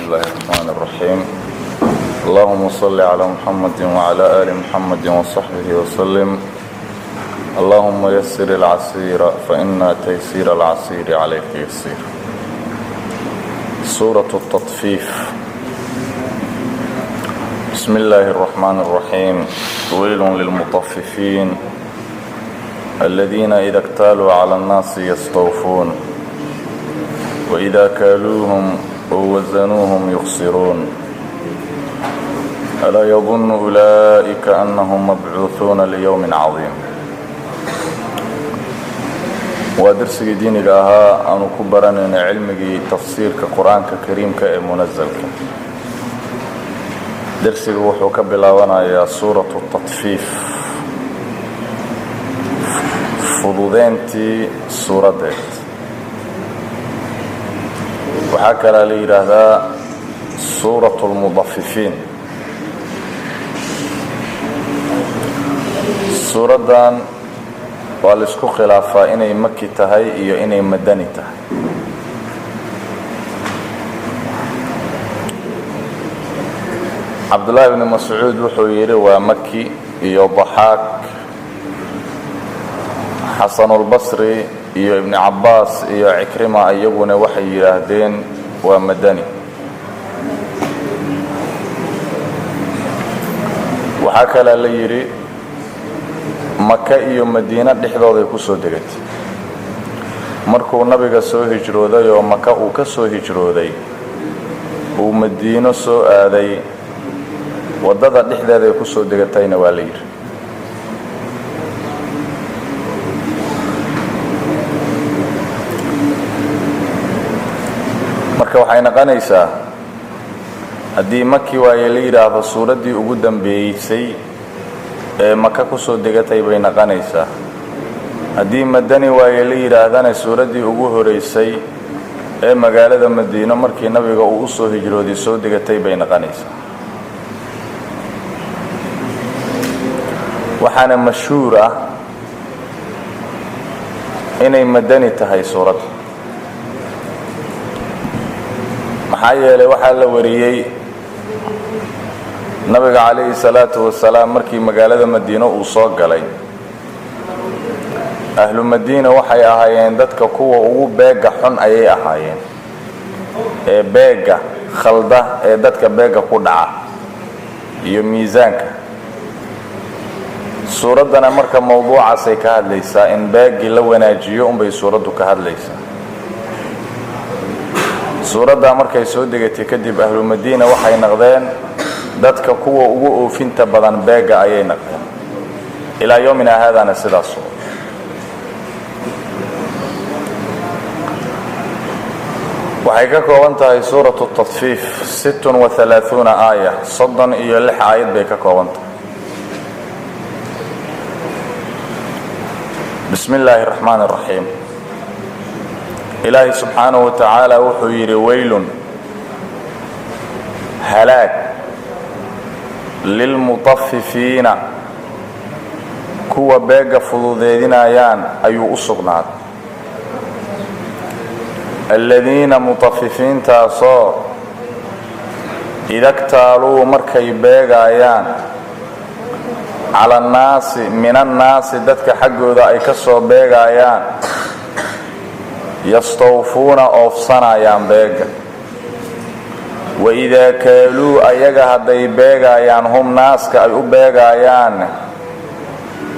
الله الرحمن الرحيم. اللهم صل على محمد وعلى آل محمد وصحبه وسلم. اللهم يسر العسير فإن تيسير العسير عليك يسير. سورة التطفيف. بسم الله الرحمن الرحيم. ويل للمطففين الذين إذا اكتالوا على الناس يستوفون وإذا كالوهم أو وزنوهم يخسرون ألا يظن أولئك أنهم مبعوثون ليوم عظيم. ودرسي دينك أنا كبرنا علمي تفسير كقرآن كريم كمنزل. درسي وحو كبلاوانا يا سورة التطفيف فضودينتي سورة ديت وحكى لي هذا سورة المضففين. سورة دان والاسكو خلافة إني مكي تهي إيو إني مدني تهي. عبد الله بن مسعود وحويري ومكي إيو ضحاك حسن البصري إيو ابن عباس إيو عكرمة أيقون وحي يهدين ومدني. وحكى لليري مكة إيو مدينة دحضوضي كسو دقت مركو نبيك سو هجرودي ومكة وكسو هجرودي ومدينة سو آذي wadada dhexdeeda ay ku soo degatayna waa la yiri. marka waxay noqonaysaa haddii maki waaye la yiraahdo suuradii ugu dambeysay ee maka ku soo degatay bay noqonaysaa. haddii madani waaye la yiraahdana suuradii ugu horeysay ee magaalada Madiina markii nabiga uu u soo hijrooday soo degatay bay noqonaysaa. waxaana mashhuur ah inay madani tahay suurad maxaa yeelay waxaa la wariyay nabiga calayhi salaatu wasalaam markii magaalada Madiina uu soo galay ahlu Madiina waxay ahaayeen dadka kuwa ugu beega xun ayay ahaayeen ee beega khalda ee dadka beega ku dhaca iyo miisaanka. suuradana marka mawduucaas ay ka hadlaysaa in baagi la wanaajiyo unbay suuradu ka hadlaysaa. suurada markay soo degatay kadib ahlu Madiina waxay noqdeen dadka kuwa ugu oofinta badan baaga ayay noqdeen ilaa yoomina haadana sidaas. waxay ka kooban tahay suuratu at-tatfiif 36 aayah 36 aayad bay ka kooban tahay. بسم الله الرحمن الرحيم. إلهي سبحانه وتعالى وحير ويل هلاك للمطففين كوا باقى فضودين آيان أيو أصغنات الذين مطففين تاصار إذا اكتالوا مركي باقى آيان على الناس من الناس دتك حقه ذا يكسر بيجايان يستوفون أوفصنا يان بيجا وإذا كالوا أيجا هذي بيجايان هم ناس كأيو بيجايان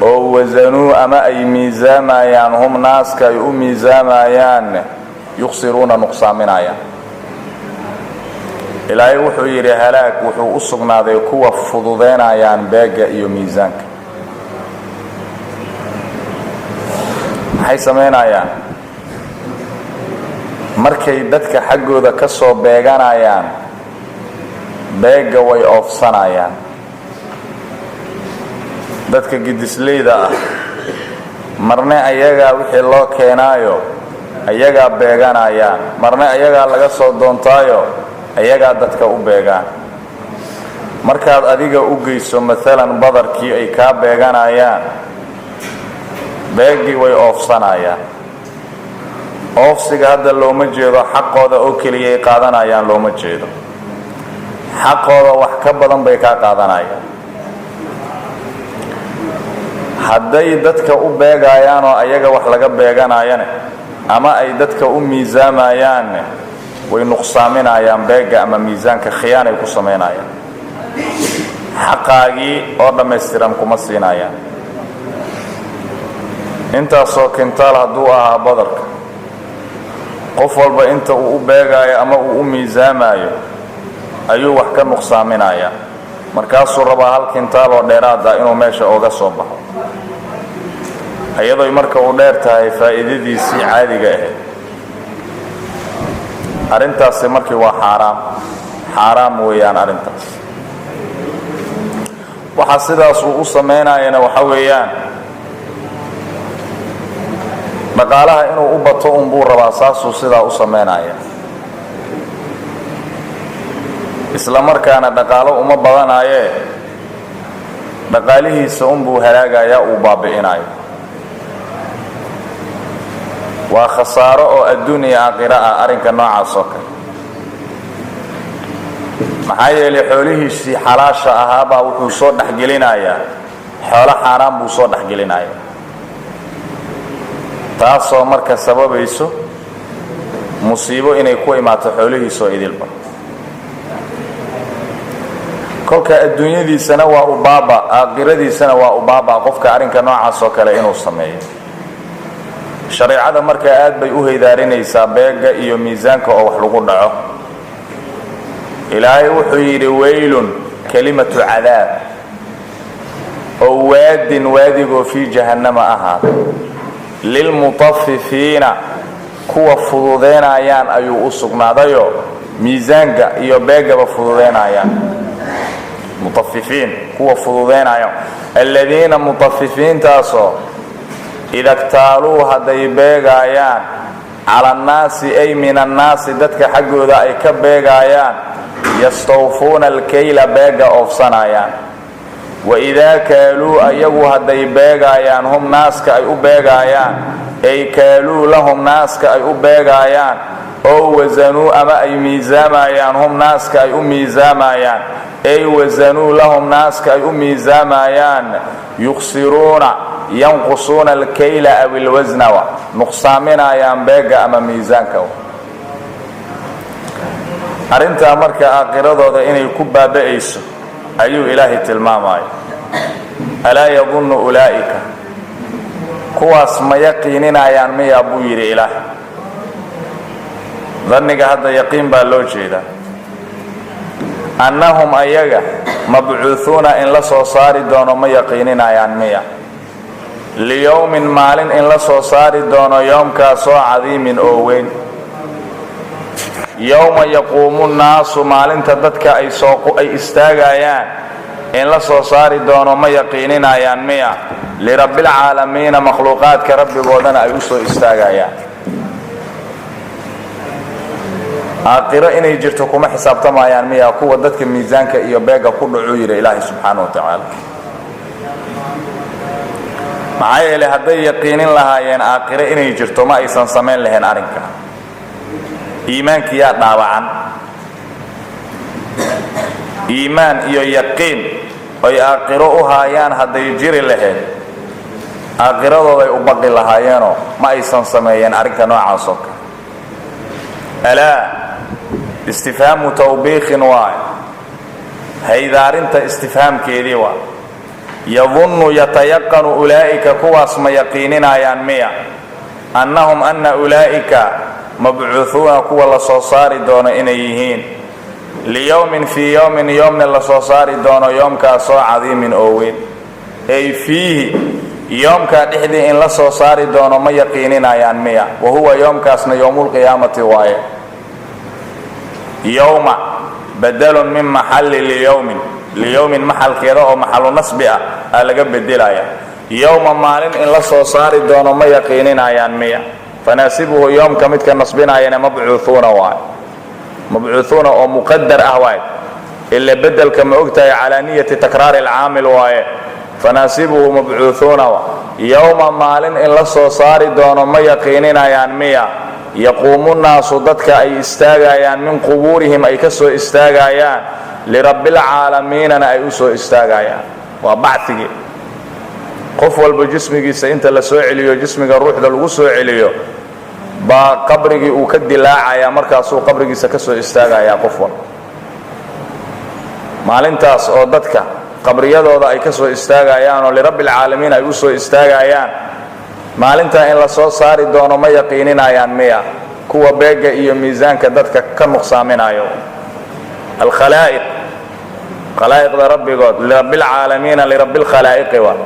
أو وزنوا أما أي ميزاما يان هم ناس كأيو ميزاما يان يخسرون نقصا من عيان. إلهي وحو يري هلاك وحو أصغنا ذي كوا فضودين آيان باقا إيو ميزانك. maxay sameynayaan markay dadka xaggooda ka soo beeganayaan beega way oofsanayaan. dadka gidisleyda ah marna ayaga wixii loo keenaayo ayaga beeganayaan marna ayaga laga soo doontaayo ayaga dadka u beegaan. markaad adiga u geyso maalan badarkii ay ka beeganayaan beegi way oofsanayaan. oofsiga hadda looma jeedo xaqooda oo kaliya ay qaadanayaan looma jeedo xaqooda wax ka badan bay kaa qaadanayaan. hadday dadka u beegayaan oo ayaga wax laga beeganayane ama ay dadka u miisaamayaanne way nuqsaaminayaan beega ama miisaanka, khiyaanay ku samaynayaan. xaqaagii oo dhammaystiran kuma siinayaan. intaasoo kintaal hadduu ahaa badarka, qof walba inta uu u beegaayo ama uu u miisaamayo ayuu wax ka nuqsaaminayaa. markaasuu rabaa 1 kintaal oo dheeraada inuu meesha ooga soo baxo, iyadoo marka uu dheer tahay faa'iidadiisii caadiga ahayd. arrintaasi markii waa xaaraam weeyaan arrintaas. waxa sidaas uu u samaynayana waxa weeyaan dhaqaalaha inuu u bato unbuu rabaa, saasuu sidaa u samaynaya. isla markaana dhaqaalo uma badanayee dhaqaalihiisa unbuu halaagayaa, uu baabi'inayo. waa khasaaro oo adduun iyo aakhiro ah arrinka noocaas oo kale. maxaa yeelay xoolihiisii xalaasha ahaabaa wuxuu soo dhexgelinayaa xoolo xaaraan buu soo dhexgelinayaa, taasoo marka sababayso musiibo inay ku imaato xoolihiisoo idilba. kolka adduunyadiisana waa u baaba, aakhiradiisana waa u baaba qofka arrinka noocaas oo kale inuu sameeyo. shareecada marka aad bay u heydaarinaysaa beega iyo miisaanka oo wax lagu dhaco. ilaahay wuxuu yidhi waylun kalimatu cadaab oo waadin waadigoo fii jahannama ahaada lilmutafifiina kuwa fududeynayaan ayuu u sugnaadayo miisaanka iyo beegaba fududeynayaan. mutafifiin kuwa fududeynayaan, aladiina mutafifiintaasoo ida ktaaluu hadday beegayaan cala annaasi ay min annaasi dadka xaggooda ay ka beegayaan yastawfuuna alkayla beega oofsanayaan. waidaa kaaluu ayagu hadday beegayaan hum naaska ay u beegayaan ay kaaluu lahum naaska ay u beegayaan oo wasanuu ama ay miisaamayaan hum naaska ay u miisaamayaan ay wasanuu lahum naaska ay u miisaamayaan yukhsiruuna yanqusuuna alkayla aw ilwasnawa nuqsaaminayaan beega ama miisaanka. arrintaa marka aakhiradooda inay ku baaba'ayso ayuu ilaahay tilmaamaya. alaa yadunnu ulaa'ika kuwaas ma yaqiininayaan miyaa buu yidhi ilaahay. danniga hadda yaqiin baa loo jeedaa. annahum ayaga mabcuuhuuna in la soo saari doono ma yaqiininayaan miya. liyowmin maalin in la soo saari doono yoomkaasoo cadiimin oo weyn. yowma yaquumu nnaasu maalinta dadka ay istaagayaan in la soo saari doono ma yaqiininayaan miya. lirabbilcaalamiina makhluuqaadka rabbigoodana ay u soo istaagayaan. aakhiro inay jirto kuma xisaabtamayaan miya kuwa dadka miisaanka iyo beega ku dhacuu yidhi ilaahay subxaana wa tacaala. maxaa yeelay hadday yaqiinin lahaayeen aakhiro inay jirto ma aysan samayn lahayn arrinka. iimaankiyaa dhaawacan. iimaan iyo yaqiin ay aakhiro u haayaan hadday jiri lahayd aakhiradooday u baqi lahaayeenoo ma aysan sameeyeen arrinka noocaas oo kale. alaa istifhaamu tawbiiqin waay, haydaarinta istifhaamkeedii waa. yadunnu yatayaqanu ulaa'ika kuwaas ma yaqiininayaan miya annahum anna ulaa'ika mabcuuhuuna kuwa la soo saari doono inay yihiin liyowmin fii yowmin yoomna la soo saari doono yoomkaasoo cadiimin oo weyn. ay fiihi yoomkaa dhexdii in la soo saari doono ma yaqiininayaan miya. wa huwa yoomkaasna yowmulqiyaamati waaye. yowma badalun min maxalli liyowmin maxalkeeda oo maxalu nasbi ah aa laga bedelaya. yowma maalin in la soo saari doono ma yaqiininayaan miya. fanaasibuhu yoomka midka nasbinayana mabcuuhuuna waay. mabcuuhuuna oo muqadar ah waay, ila bedelka ma ogtahay calaa niyati takraari alcaamil waaye. fanaasibuhu mabcuuhuuna waa. yowma maalin in la soo saari doono ma yaqiininayaan miya. yaquumu nnaasu dadka ay istaagayaan min qubuurihim ay ka soo istaagayaan lirabbil caalamiinana ay u soo istaagayaan. waa bacthigi qof walba jismigiisa inta la soo celiyo jismiga ruuxda lagu soo celiyo baa qabrigii uu ka dilaacaya markaasuu qabrigiisa ka soo istaagaya qof walba. maalintaas oo dadka qabriyadooda ay ka soo istaagayaan oo lirabbil caalamiin ay u soo istaagayaan, maalintaa in la soo saari doono ma yaqiininayaan miya kuwa beega iyo miisaanka dadka ka nuqsaaminayo? alkhalaa'iq khalaa'iqda rabbigood lirabbil caalamiina lirabbil khalaa'iqi wa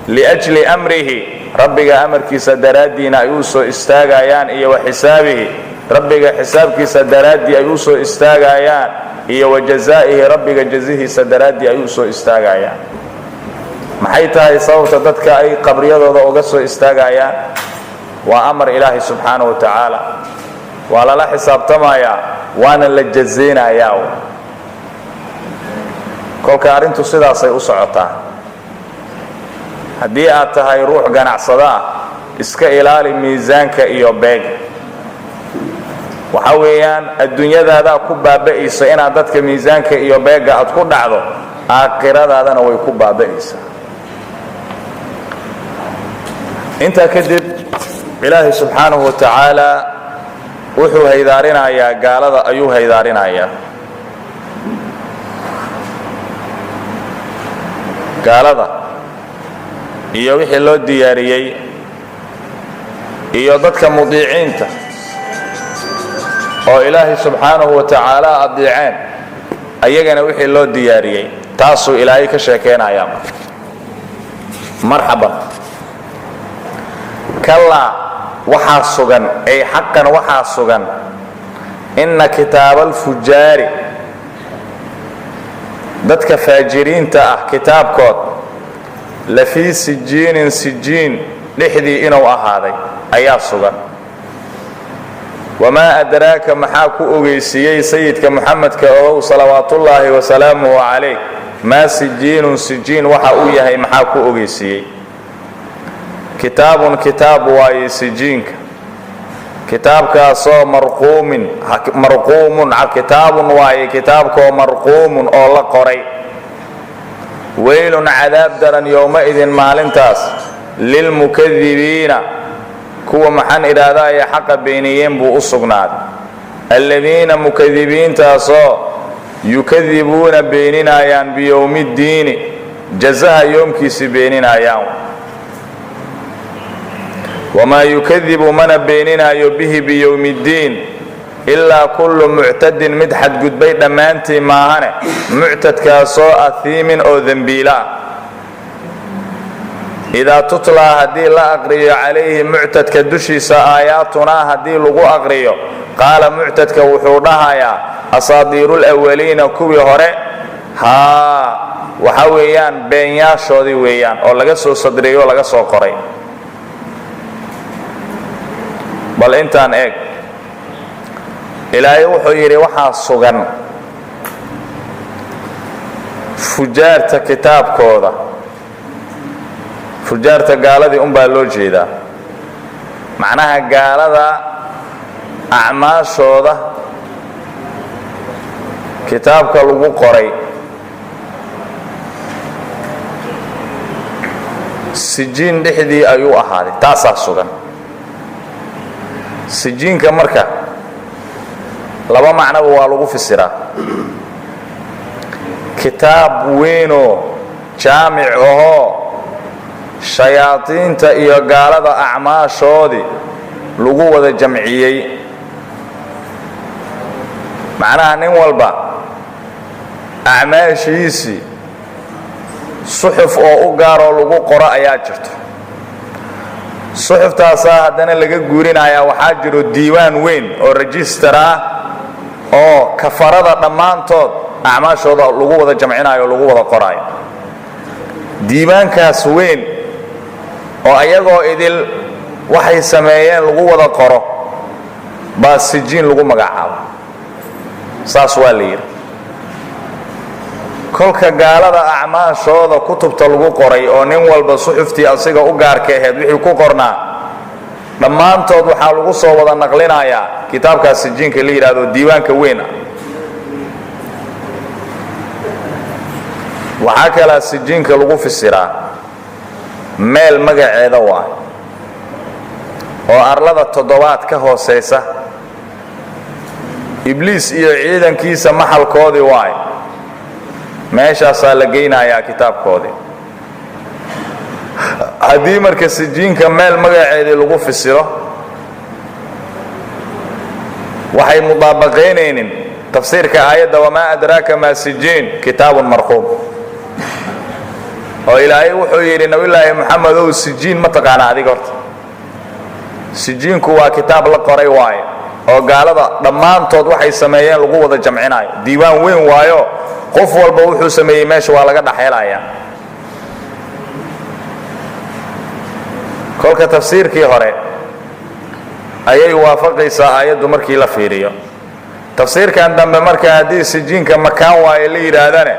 liajli amrihi rabbiga amarkiisa daraaddiina ay u soo istaagayaan iyo wa xisaabihi rabbiga xisaabkiisa daraaddii ay u soo istaagayaan iyo wa jazaa'ihi rabbiga jazihiisa daraaddii ay u soo istaagayaan. maxay tahay sababta dadka ay qabriyadooda uga soo istaagayaan? waa amar ilaahi subxaanahu wa tacaala. waa lala xisaabtamayaa waana la jazaynayaa. kolka arrintu sidaasay u socotaa. haddii aad tahay ruux ganacsada ah, iska ilaali miisaanka iyo beega. waxa weeyaan adduunyadaadaa ku baaba'aysa inaad dadka miisaanka iyo beega aad ku dhacdo, aakhiradaadana way ku baaba'aysaa. intaa kadib ilaahay subxaanahu wa tacaala wuxuu haydaarinayaa gaalada ayuu haydaarinayaa. gaalada iyo wixii loo diyaariyey iyo dadka mudiiciinta oo ilaahay subxaanahu wa tacaala adeeceen, ayagana wixii loo diyaariyey taasuu ilaahay ka sheekeynayaa. marxaban kallaa waxaa sugan ay xaqan waxaa sugan inna kitaabalfujaari dadka faajiriinta ah kitaabkood lafii sijiinin sijiin dhexdii inuu ahaaday ayaa sugan. wamaa adraaka maxaa ku ogeysiiyey sayidka muxamedka ogow salawaatullaahi wasalaamuhu calayh maa sijiinun sijiin waxa uu yahay maxaa ku ogeysiiyey? kitaabun kitaab waaye sijiinka, kitaabkaasoo marquumun kitaabun waaye kitaabkoo marquumun oo la qoray. weylun cadaab daran yowmaidin maalintaas lilmukadibiina kuwa maxaan idhaahdaye xaqa beeniyeen buu u sugnaaday. alladiina mukadibiintaasoo yukadibuuna beeninayaan biyowmiddiini jazaha yoomkiisi beeninayaan. wamaa yukadibu mana beeninayo bihi biyowmiddiin ilaa kullu muctadin mid xadgudbay dhammaantii maahane, muctadkaasoo ahiimin oo dembiila ah. idaa tutlaa haddii la aqriyo calayhi muctadka dushiisa aayaatunaa haddii lagu aqriyo, qaala muctadka wuxuu dhahayaa asaadiirul awaliina kuwii hore haa waxa weeyaan beenyaashoodii weeyaan oo laga soo sadriyo o laga soo qoray. bal intaan eeg ilaahay wuxuu yidhi waxaa sugan fujaarta kitaabkooda. fujaarta gaaladii unbaa loo jeedaa. macnaha gaalada acmaashooda kitaabka lagu qoray sijiin dhexdii ayuu ahaaday, taasaa sugan. sijiinka marka laba macnoba waa lagu fisiraa. kitaab weynoo jaamic ahoo shayaadiinta iyo gaalada acmaashoodii lagu wada jamciyey. macnaha nin walba acmaashiisii suxuf oo u gaaroo lagu qoro ayaa jirto. suxuftaasaa haddana laga guurinayaa waxaa jiro diiwaan weyn oo register ah oo kafarada dhammaantood acmaashooda lagu wada jamcinayo o lagu wada qoraayo. diiwaankaas weyn oo ayagoo idil waxay sameeyeen lagu wada qoro baa sijiin lagu magacaabo. saas waa la yidhi. kolka gaalada acmaashooda kutubta lagu qoray oo nin walba suxuftii asiga u gaarka ahayd wixii ku qornaa dhammaantood waxaa lagu soo wada naqlinayaa kitaabkaas sijiinka la yidhaahdo diiwaanka weyn ah. waxaa kalaa sijiinka lagu fisiraa meel magaceeda waay oo arlada 7 ka hooseysa ibliis iyo ciidankiisa maxalkoodii waay meeshaasaa la geynayaa kitaabkoodii haddii marka sijiinka meel magaceedii lagu fisiro waxay mudaabaqaynaynin tafsiirka aayadda wamaa adraaka maa sijiin kitaabun marquum oo ilaahay wuxuu yidhi nabiyullaahi maxamedow sijiin ma taqaana adiga horta sijiinku waa kitaab la qoray waaye oo gaalada dhammaantood waxay sameeyeen lagu wada jamcinaayo diiwaan weyn waayo qof walba wuxuu sameeyey meesha waa laga dhaxeelayaa kolka tafsiirkii hore ayay waafaqaysaa aayaddu markii la fiiriyo tafsiirkan dambe marka haddii sijiinka makaan waaye la yidhaahdane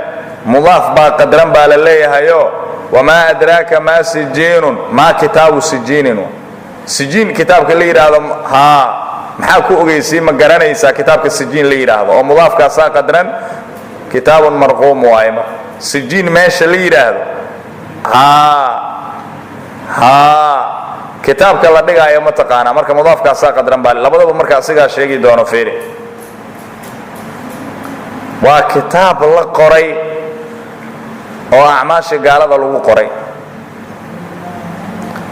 mudaaf baa qadran baa la leeyahayo wamaa adraaka maa sijiinun maa kitaabu sijiinin sijiin kitaabka la yidhaahdo maxaa ku ogeysay ma garanaysaa kitaabka sijiin la yidhaahdo oo mudaafkaasaa qadran kitaabun marquum waaye sijiin meesha la yidhaahdo kitaabka la dhigaayo ma taqaanaa marka mudaafkaasaa qadran baa labadaba marka asigaa sheegi doono fiiri waa kitaab la qoray oo acmaasha gaalada lagu qoray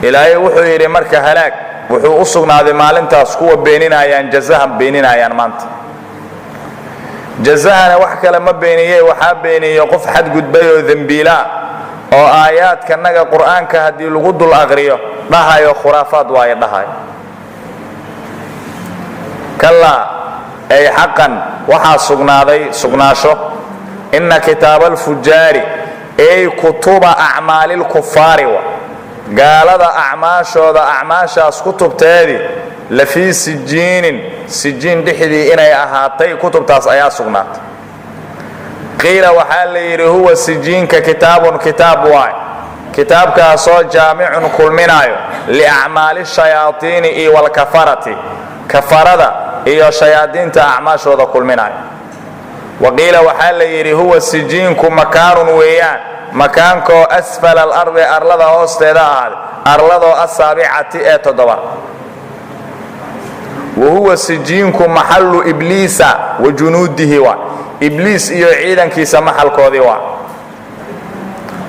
ilaahay wuxuu yidhi marka halaag wuxuu u sugnaaday maalintaas kuwa beeninayaan jazahan beeninayaan maanta jazahana wax kale ma beeniyey waxaa beeniyey qof xadgudbay oo dembiilaa oo aayaadkanaga qur'aanka haddii lagu dul aqriyo dhahayo khuraafaad waaye dhahayo kallaa ay xaqan waxaa sugnaaday sugnaasho inna kitaaba alfujaari ay kutuba acmaali lkufaari gaalada acmaashooda acmaashaas kutubteedii lafii sijiinin sijiin dhexdii inay ahaatay kutubtaas ayaa sugnaatay qiila waxaa la yidhi huwa sijiinka kitaabun kitaab waay kitaabkaasoo jaamicun kulminaayo liacmaali shayaaiini iyo walkafarati kafarada iyo shayaadiinta acmaashooda kulminaayo waqiila waxaa la yidhi huwa sijiinku makaanun weeyaan makaankoo asfala alardi arlada hoosteeda ahaaday arladoo asaabicati ee 7 wahuwa sijiinku maxallu ibliisa wa junuudihi waa ibliis iyo ciidankiisa maxalkoodii waa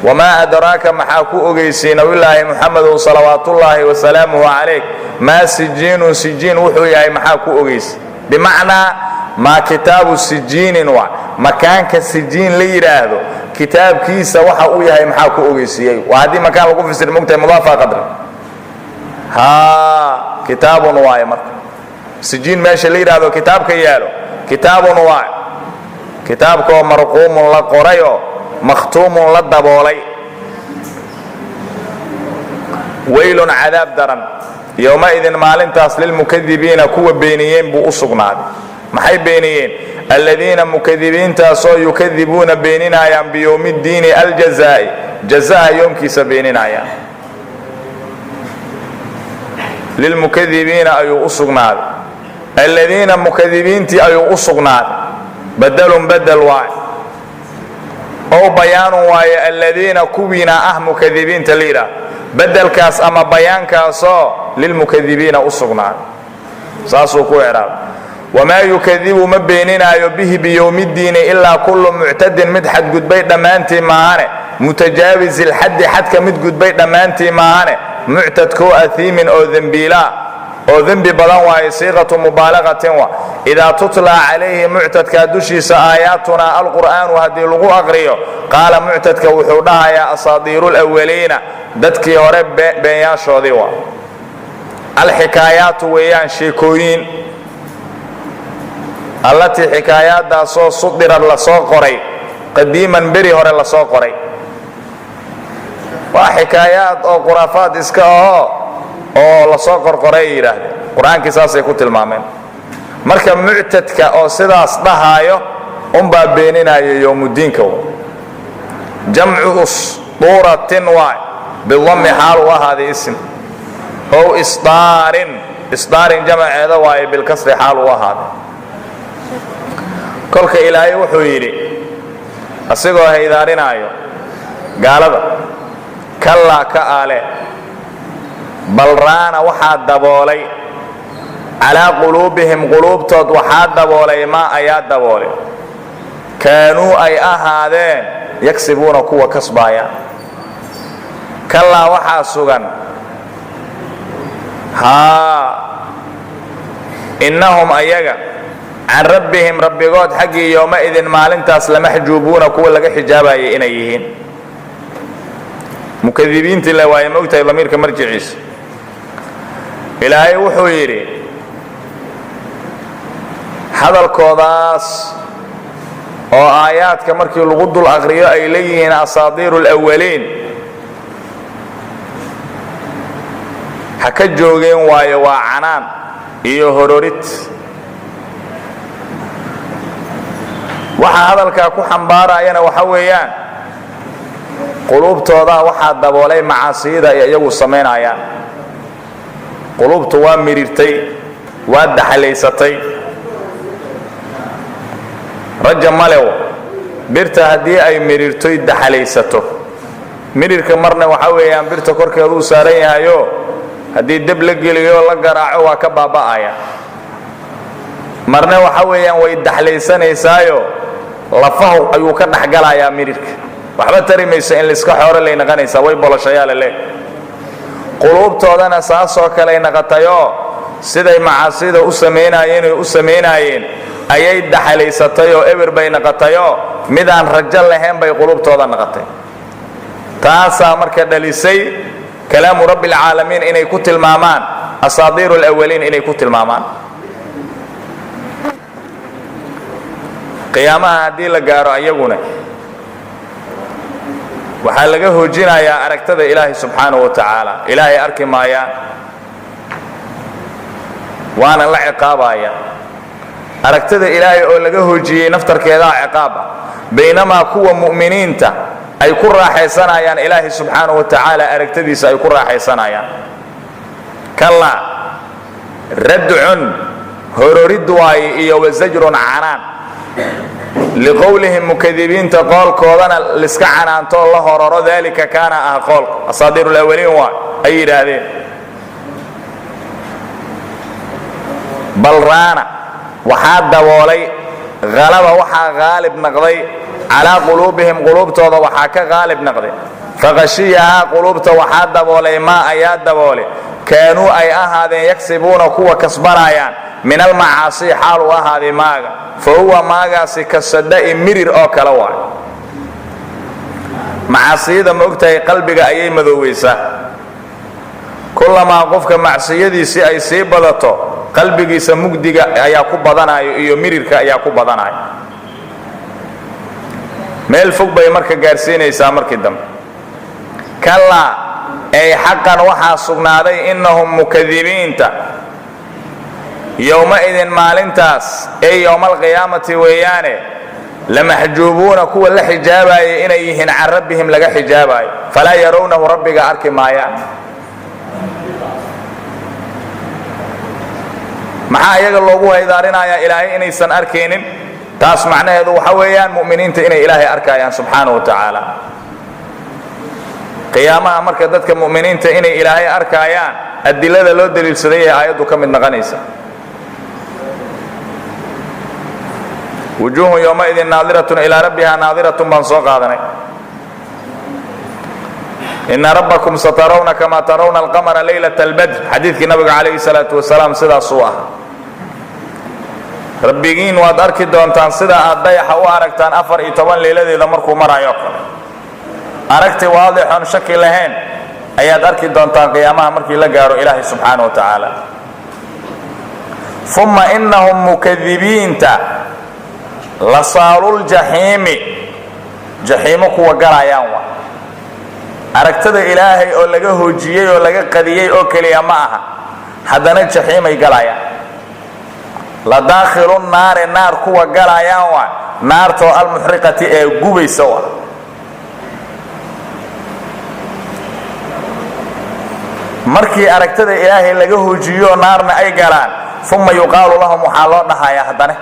wamaa adraaka maxaa ku ogeysay nabiyullaahi muxamedow salawaatullaahi wasalaamuhu calayk maa sijiinun sijiin wuxuu yahay maxaa ku ogeysay bimacnaa maa kitaabu sijiinin waa makaanka sijiin la yidhaahdo kitaabkiisa waxa uu yahay maxaa ku ogeysiiyey waa haddii makaan lagu fasir mogtahay mudaafa qadra kitaabun waaye marka sijiin meesha la yidhaahdo kitaabka yaalo kitaabun waaye kitaabkoo marquumun la qorayoo makhtuumun la daboolay waylun cadaab daran yowmaidin maalintaas lilmukadibiina kuwa beeniyeen buu u sugnaaday maxay beeniyeen aladiina mukadibiintaasoo yukadibuuna beeninayaan biyowmi ddiini aljazaa'i jazaha yoomkiisa beeninayaan lilmukadibiina ayuu u sugnaaday aladiina mukadibiintii ayuu u sugnaaday badalun badel waaye ow bayaanun waaye aladiina kuwiina ah mukadibiinta la yidhaah bedelkaas ama bayaankaasoo lilmukadibiina u sugnaaday saasuu ku icraab wamaa yukadibu ma beeninaayo bihi biyowmi ddiini ilaa kullu muctadin mid xadgudbay dhammaantii maahane mutajaawizi lxaddi xadka mid gudbay dhammaantii maahane muctadkoo ahiimin oo dembiilaa oo dembi badan waaye siiqatu mubaalaqatin wa idaa tutlaa calayhi muctadkaa dushiisa aayaatunaa alqur'aanu haddii lagu aqriyo qaala muctadka wuxuu dhahayaa asaadiiru lwaliina dadkii hore beenyaashoodii waa alxikaayaatu weeyaan sheekooyin allatii xikaayaadaasoo sudirad lasoo qoray qadiiman beri hore lasoo qoray waa xikaayaad oo khuraafaad iska ahoo oo lasoo qorqoray yidhaahdeen qur-aankii saasay ku tilmaameen marka muctadka oo sidaas dhahaayo unbaa beeninaya yowmuddiinka jamcu usduuratin waay bidami xaal u ahaaday isim ow isdaarin jamaceeda waaye bilkasri xaal u ahaaday kolka ilaahay wuxuu yidhi asigoo haydaarinaayo قالوا كلا كآله بل رانا وحاد دبولي على قلوبهم قلوب تود وحاد دبولي ما آيات دبولي كانوا أي أهادين يكسبون قوة كسبايا كلا وحا سغن إنهم أيغا عن ربهم ربغود حقي يومئذ مالنتاس لمحجوبون قوة لغا حجابايا إنيهين مكذبين تلا واي موتى ضميرك مرجعيس إلهي وحو يري هذا الكوداس oo aayaadka markii lagu dul aqriyo ay leeyihiin asaadiirul awwaliin haka joogeen waayo waa canaan iyo hororid waxa hadalka ku xambaarayana waxa weeyaan qulubtooda waxa daboolay macaasida ay iyagu sameynayaan qulubtu waa mirirtay waa daxaleysatay raja malew birta haddii ay mirirtoy daxalaysato mirirka marna waxa weeyaan birta korkeeda uu saaran yahayo haddii dab la geliyo la garaaco waa ka baaba'aya marna waxa weeyaan way daxlaysanaysayo lafahu ayuu ka dhaxgalayaa mirirka waxba tarimayso in liska xooro lay naqanaysa way boloshayaa le qulubtoodana saasoo kale ay naqatayo siday macaasida u sameynayeen ayay daxalaysatay oo eber bay naqatayo midaan rajo lahayn bay qulubtooda naqatay taasa marka dhalisay kalaamu rabbil caalamiin inay ku tilmaamaan asaadiirul awwaliin inay ku tilmaamaan qiyaamaha haddii la gaaro ayaguna waxaa laga hoojinayaa aragtada ilaahay subxaanahu wa tacaala ilaahay arki maayaan waana la ciqaabaya aragtada ilaahay oo laga hoojiyay naftarkeeda ciqaab baynamaa kuwa mu'miniinta ay ku raaxaysanayaan ilaahay subxaanahu wa tacaala aragtadiisa ay ku raaxaysanayaan kalla rad'un hororid waay iyo wasajrun canaan liqowlihim mukadibiinta qowlkoodana liska canaanto la hororo dalika kaana qowlka asaadiirul awwaliin waa ay yidhaahdeen bal raana waxaa daboolay galaba waxaa qaalib noqday calaa quluubihim quluubtooda waxaa ka qaalib noqday faqashiyahaa quluubta waxaa daboolay maa ayaa daboolay kaanuu ay ahaadeen yagsibuuna kuwa kasbanayaan min almacaasi xaal u ahaaday maaga fa huwa maagaasi kasada'i mirir oo kale waay macaasiyada ma ogtahay qalbiga ayay madooweysaa kullamaa qofka macsiyadiisii ay sii badato qalbigiisa mugdiga ayaa ku badanayo iyo mirirka ayaa ku badanayo meel fog bay marka gaarsiinaysaa markii dambe kalla ay xaqan waxaa sugnaaday innahum mukadibiinta yowmaidin maalintaas ay yowmaalqiyaamati weeyaane lamaxjuubuuna kuwa la xijaabaaya inay yihiin can rabbihim laga xijaabayo falaa yarawnahu rabbiga arki maayaan maxaa iyaga loogu haydaarinayaa ilaahay inaysan arkaynin taas macnaheedu waxa weeyaan mu'miniinta inay ilaahay arkayaan subxaanahu wa tacaala qiyaamaha marka dadka mu'miniinta inay ilaahay arkayaan adilada loo daliilsaday ee aayaddu ka mid noqonaysa wujuuhun yowmaidin naadiratun ilaa rabbiha naadiratun baan soo qaadanay ina rabbakum satarawna kama tarawna alqamara laylata albadr xadiidkii nabiga calayhi salaatu wasalaam sidaasuu ah rabbigiin waad arki doontaan sida aad dayaxa u aragtaan 14 leeladeeda markuu marayo kale aragti waadixon shaki lahayn ayaad arki doontaan qiyaamaha markii la gaaro ilaahay subxaanahu wa tacaala uma inahum mukadibiinta lasaalul jaxiimi jaxiimo kuwa galayaan wa aragtada ilaahay oo laga hoojiyey oo laga qadiyey oo keliya ma aha haddana jaxiimay galayaan la daakhilu naari naar kuwa galayaan wa naartoo almuxriqati ee gubaysa wa markii aragtada ilaahay laga hoojiyo naarna ay galaan uma yuqaalu lahum waxaa loo dhahayaa haddana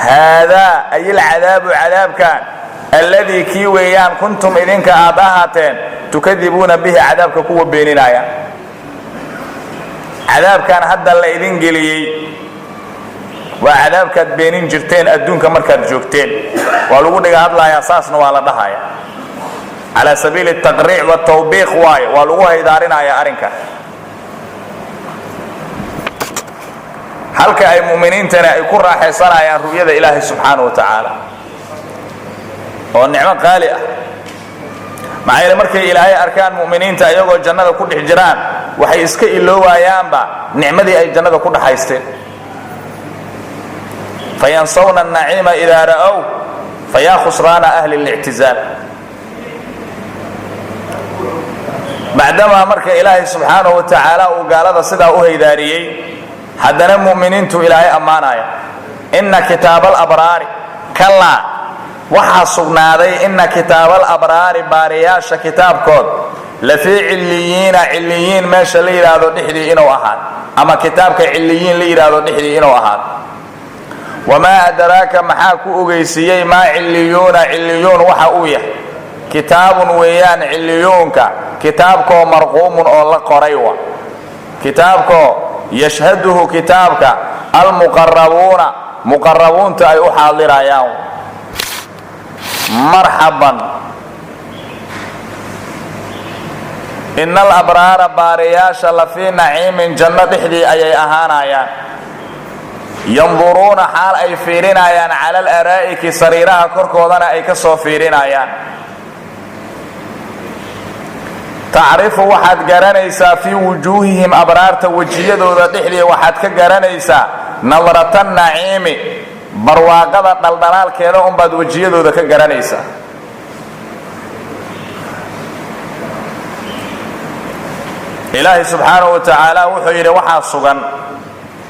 haadaa ay alcadaabu cadaabkan alladii kii weeyaan kuntum idinka aad ahaateen tukadibuuna bihi cadaabka kuwa beeninaya. cadaabkan hadda la idin geliyey waa cadaabkaad beenin jirteen adduunka markaad joogteen. waa lagu dhiga hadlayaa, saasna waa la dhahaya calaa sabiili taqriic watawbiiq waaye, waa lagu haydaarinaya arrinka. halka ay mu'miniintana ay ku raaxaysanayaan ru'yada ilaahay subxaanahu wa tacaala oo nicmo qaali ah. maxaa yeele markay ilaahay arkaan mu'miniinta iyagoo jannada ku dhex jiraan waxay iska iloowayaanba nicmadii ay jannada ku dhaxaysteen. fayansawna annaciima idaa ra'ow fayaa khusraana ahli اlictizaal. bacdamaa marka ilaahay subxaanahu wa tacaala uu gaalada sidaa u haydaariyey, haddana mu'miniintu ilaahay ammaanaya. inna kitaaba alabraari kalaa waxaa sugnaaday inna kitaaba alabraari baariyaasha kitaabkood lafii cilliyiina cilliyiin meesha la yidhaahdo dhexdii inuu ahaad, ama kitaabka cilliyiin la yidhaahdo dhexdii inuu ahaad. wamaa adraaka maxaa ku ogeysiiyey maa cilliyuuna cilliyuun waxa uu yahay. kitaabun weeyaan cilliyuunka, kitaabkoo marquumun oo la qoray wa, kitaabkoo yashhaduhu kitaabka almuqarabuuna muqarabuunta ay u xaadirayaan. marxaban ina alabraara baariyaasha lafii naciimin janno dhexdii ayay ahaanayaan. yanduruuna xaal ay fiirinayaan cala alaraa'iki sariiraha korkoodana ay ka soo fiirinayaan. tacrifu waxaad garanaysaa fii wujuuhihim abraarta wejiyadooda dhexdii waxaad ka garanaysaa nadrata naciimi barwaaqada dhaldhalaalkeeda unbaad wejiyadooda ka garanaysaa. ilaahay subxaanahu wa tacaala wuxuu yidhi waxaa sugan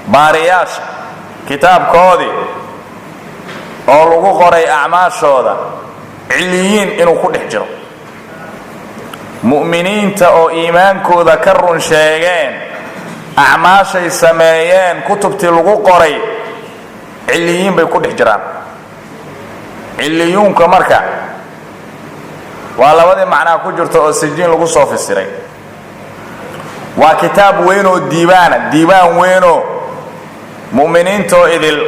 baariyaasha kitaabkoodii oo lagu qoray acmaashooda cilliyiin inuu ku dhex jiro. mu'miniinta oo iimaankooda ka run sheegeen acmaashay sameeyeen kutubtii lagu qoray cilliyiin bay ku dhex jiraan. cilliyuunka marka waa labadii macnaa ku jirta oo sijiin lagu soo fasiray. waa kitaab weynoo diiwaan weynoo mu'miniintoo idil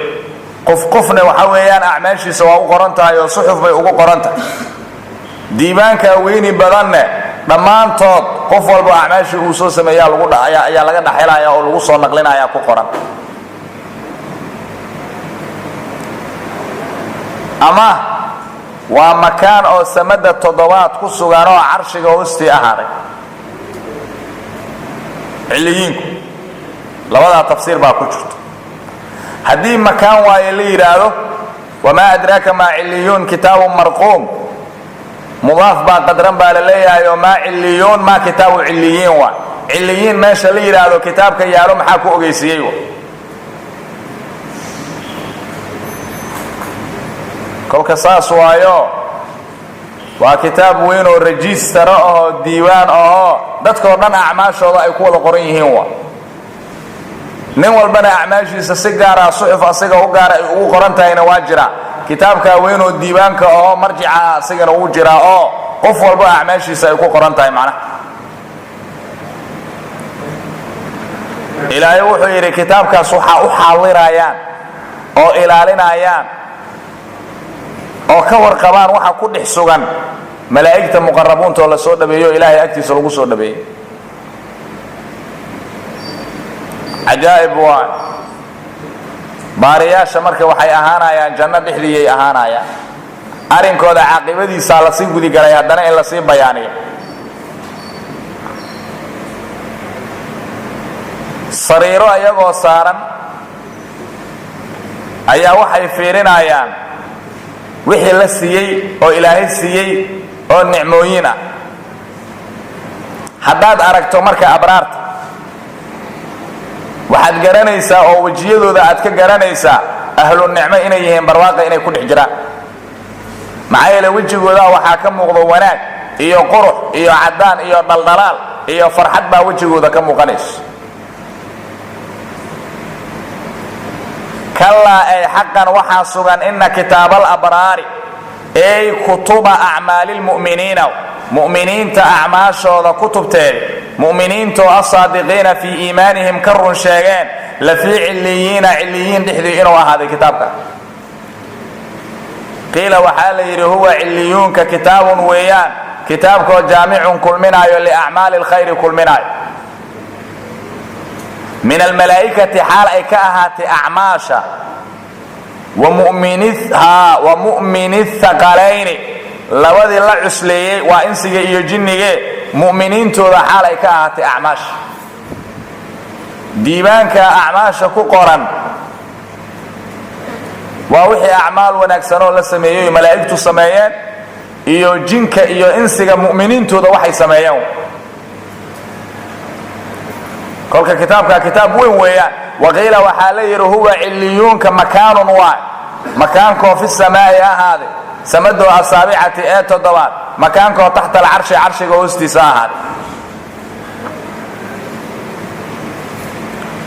qofna waxa weeyaan acmaashiisa waa u qoran tahay oo suxuf bay ugu qoran tahay. diiwaankaa weyni badanne dhammaantood qof walba acmaashii uu soo sameeyaa ayaa laga dhaxelaya oo lagu soo naqlinaya ku qoran. ama waa makaan oo samada 7 ku sugan oo carshiga hoostii ahaaday. cilliyiinku labadaa tafsiir baa ku jirto. haddii makaan waaye la yidhaahdo wamaa adraaka maa cilliyuun kitaabun marquum, mudaaf baa qadran baa la leeyahay oo maa cilliyuun maa kitaabu cilliyiin waa. cilliyiin meesha la yidhaahdo kitaabka yaalo maxaa ku ogeysiiyey wa. kolka saas waayo waa kitaab weyn oo rajistara ahoo diiwaan ahoo dadkoo dhan acmaashooda ay ku wada qoran yihiin wa. nin walbana acmaashiisa si gaara suxuf asiga u gaara ay ugu qoran tahayna waa jira. kitaabkaa weyn oo diiwaanka ahoo marjica asigana wuu jiraa oo qof walba acmaashiisa ay ku qoran tahay macnaha. ilaahay wuxuu yidhi kitaabkaas waxaa u xaadirayaan oo ilaalinayaan oo ka warqabaan waxa ku dhex sugan malaa'igta muqarabuunta oo la soo dhabeeyo ilaahay agtiisa lagu soo dhabeeyey. cajaa'ib waa baariyaasha marka waxay ahaanayaan janno dhexdiiyay ahaanayaan. arrinkooda caaqibadiisaa lasii gudigalay haddana in lasii bayaaniyo. sariiro ayagoo saaran ayaa waxay fiirinayaan wixii la siiyey oo ilaahay siiyey oo nicmooyin ah. haddaad aragto marka abraarta waxaad garanaysaa oo wejiyadooda aad ka garanaysaa ahlu nicmo inay yihiin, barwaaqa inay ku dhex jiraan. maxaa yeele wejigooda waxaa ka muuqdo wanaag iyo qurux iyo caddaan iyo dhaldhalaal iyo farxad baa wejigooda ka muuqanayso. kalaa ay xaqan waxaa sugan inna kitaabal abraari أي كتب أعمال المؤمنين مؤمنين أعماشهم كتب تالي مؤمنين الصادقين في إيمانهم كر شاغان لفي عليين دحدي إنوا هذا كتابك قيل وحال هو عليون ككتاب ويان كتابك جامع كل منها لأعمال الخير كل منها من الملائكة حال أي كأهات أعماشا ومؤمن الثقلين لودي الله عسليه وإنسيه يجنيه مؤمنين تودا حال أي كأهات أعماش ديبانك أعماش كقرا ووحي أعمال ونكسنو لسميه ملائكة السمايان إيو جنك إيو إنسيه مؤمنين تودا وحي سمايان كل كتاب وين ويان وقيل وحالير هو عليون كمكان واحد مكانكم في السماء هذا سمدوا أصابعة آتوا الضوات مكانكم تحت العرش عرشك واستساء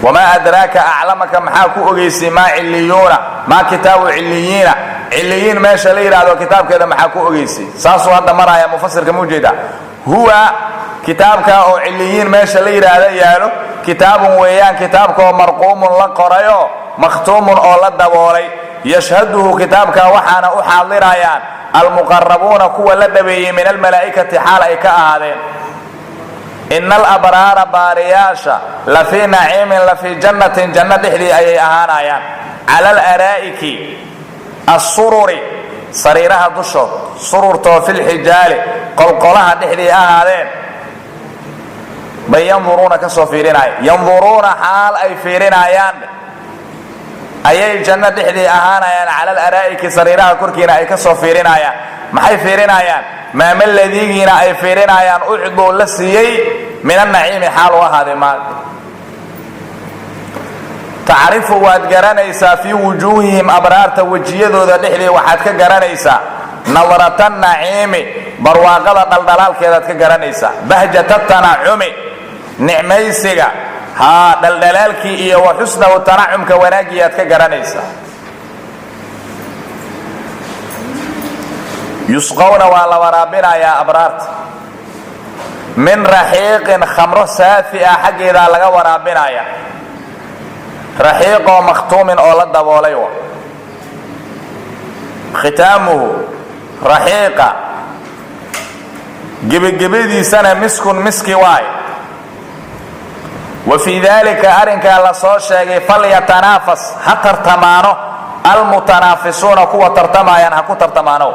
وما أدراك أعلمك محاكو أغيسي ما عليون ما كتاب عليين ما شلير هذا كتاب كذا محاكو أغيسي ساسو هذا مرة يا مفسر كموجودة هو كتابك أو عليين ما شلير هذا يالو كتاب ويان كتابك مرقوم لقريو مختوم أو لدبولي يشهده كتابك وحانا أحاضريان المقربون كوا لدبي من الملائكة حال إكاهدين إن الأبرار بارياشا لفي نعيم لفي جنة دحدي أي أهانايان على الأرائك السرور سريرها دشو سرور في الحجال قلقلها دحدي أهانين بينظرون كسوفيرين ينظرون حال أي فيرين آيان أي جنة دحدي أهانايان على الأرائك سريرها كركينا أي كسوفيرين آيان محي فيرين آيان ما من الذين أي فيرين آيان أعدوا لسيي من النعيم حال وهذا ما تعرف وادقرانيسا في وجوههم أبرار توجيه ذو دحدي وحدك قرانيسا نظرة النعيم برواقضة دلدلال كذا تقرانيسا بهجة التنعم نعميسيغا ها دلدلالكي iyo waxusna oo tanaacumka wanaagiyaad ka garanaysa yusqawna wa la warabina ya abrart min rahiqin khamru safi'a hageeda laga warabinaya rahiqo makhtumin oo la daboolay khitamuhu rahiqa gibigibadiisana miski waay وفي ذلك أرنك الله صوشي فليتنافس هترتمانو المتنافسون كوا ترتمايان هكو ترتمانو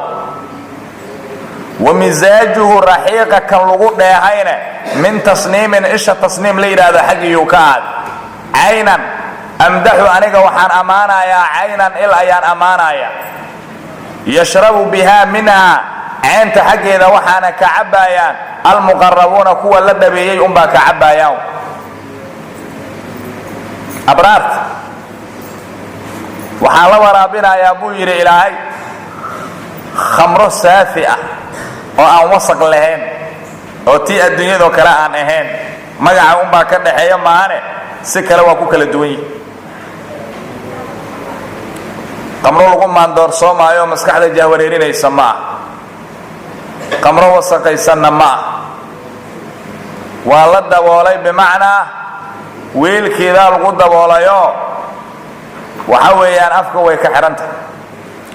ومزاجه رحيق كان لغو ديهين من تصنيم إيش التصنيم ليرا هذا حقي يكاد عينا أمدحو أنيق وحان أمانا يا عينا إلا يان أمانا يا يشرب بها منها عين تحقي إذا وحان كعبايان المقربون كوا لدبيي أمبا كعبايان أبرارت وحالا ورابنا يا أبو يري إلهي خمر سافئة وأن وصق لهين وتي الدنيا ذو كلا عن أهين مقع أمبا كان حيا معاني سكلا وكوكا لدوي خمر لغم من دور صوما يوم مسكح الجاوريرين يسمع خمر وصق يسنى ما والد وولي بمعنى wiilkeeda lagu daboolayo waxa weeyaan afka way ka xiranta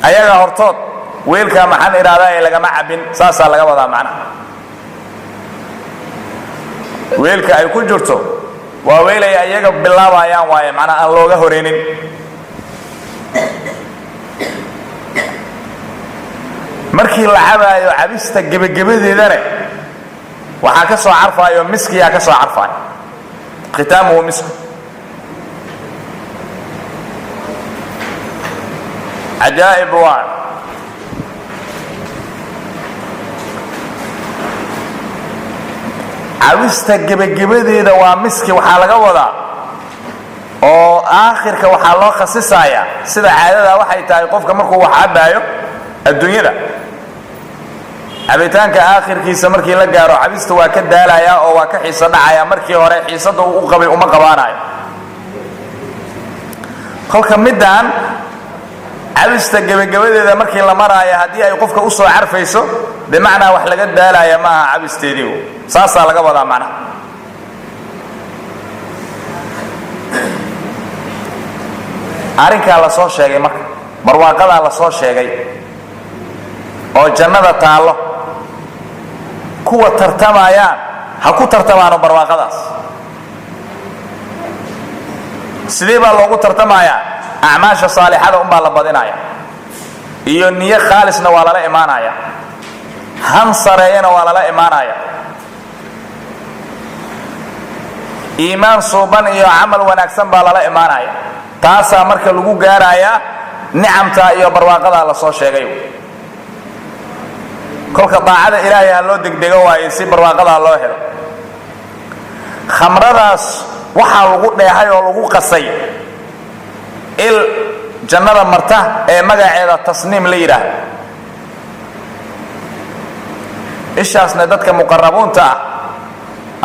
ayaga hortood wiilka maxan iraada laga ma cabin saasa laga wada macna wiilka ay ku jirto waa weelay ayaga bilaabayaan waaye macna aan looga horeenin markii la cabayo cabista gabagabadeedana waxa ka soo carfaayo miskiya ka soo carfaayo ختامه مسك عجائب واحد عويستا جبجبدي ده ومسك وحا لغا ودا oo aakhirka waxa loo khasisaya sida caadada waxay tahay qofka markuu wax cabaayo adduunyada cabitaanka aakhirkiisa markii la gaaro cabista waa ka daalaya oo waa ka xiiso dhacaya markii hore xiisada uu qabay uma qabaanayo kolka midaan cabista gabagabadeeda markii la maraayo haddii ay qofka u soo carfayso bimacnaa wax laga daalaya ma aha cabisteediiu saasaa laga wadaa macnaha. arrinkaa la soo sheegay marka barwaaqadaa la soo sheegay oo jannada taallo kuwa tartamayaan ha ku tartamaano barwaaqadaas. sidee baa loogu tartamayaa? acmaasha saalixada unbaa la badinaya iyo niyo khaalisna waa lala imaanaya, han sareeyana waa lala imaanaya, iimaan suuban iyo camal wanaagsan baa lala imaanaya. taasaa marka lagu gaarayaa nicamta iyo barwaaqadaa la soo sheegay. kolka daacada ilaahay ha loo degdego waaye si barwaaqadaa loo helo. khamradaas waxaa lagu dheehay oo lagu qasay il jannada marta ee magaceeda tasniim la yidhaahdo. ishaasna dadka muqarabuunta ah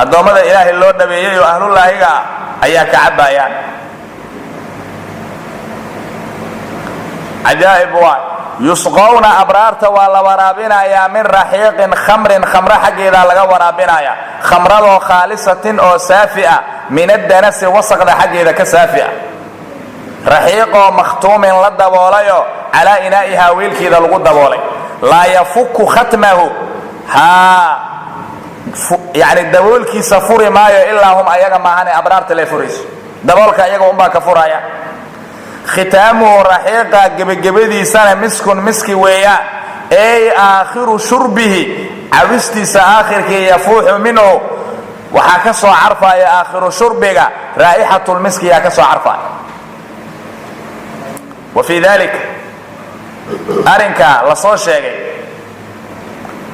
addoommada ilaahay loo dhabeeyey oo ahlulaahiga ah ayaa ka cabbayaan. cajaa'ib waa yusqowna abraarta waa la waraabinayaa min raxiiqin khamrin khamro xaggeedaa laga waraabinayaa, khamradoo khaalisatin oo saafi ah min addanasi wasaqda xaggeeda ka saafi ah, raxiiqoo makhtuumin la daboolayo calaa inaa'ihaa wiilkeeda lagu daboolay, laa yafuku khatmahu yani daboolkiisa furi maayo ilaa hum ayaga maahane abraarta lee furayso, daboolka iyaga unbaa ka furaya. khitaamuhu raxiiqa gebagabadiisana miskun miski weeyaan, ey aakhiru shurbihi cabistiisa aakhirkii yafuuxu minhu waxaa ka soo carfaya aakhiru shurbiga raa'ixatulmiskiyaa ka soo carfaya. wa fii dalika arrinka la soo sheegay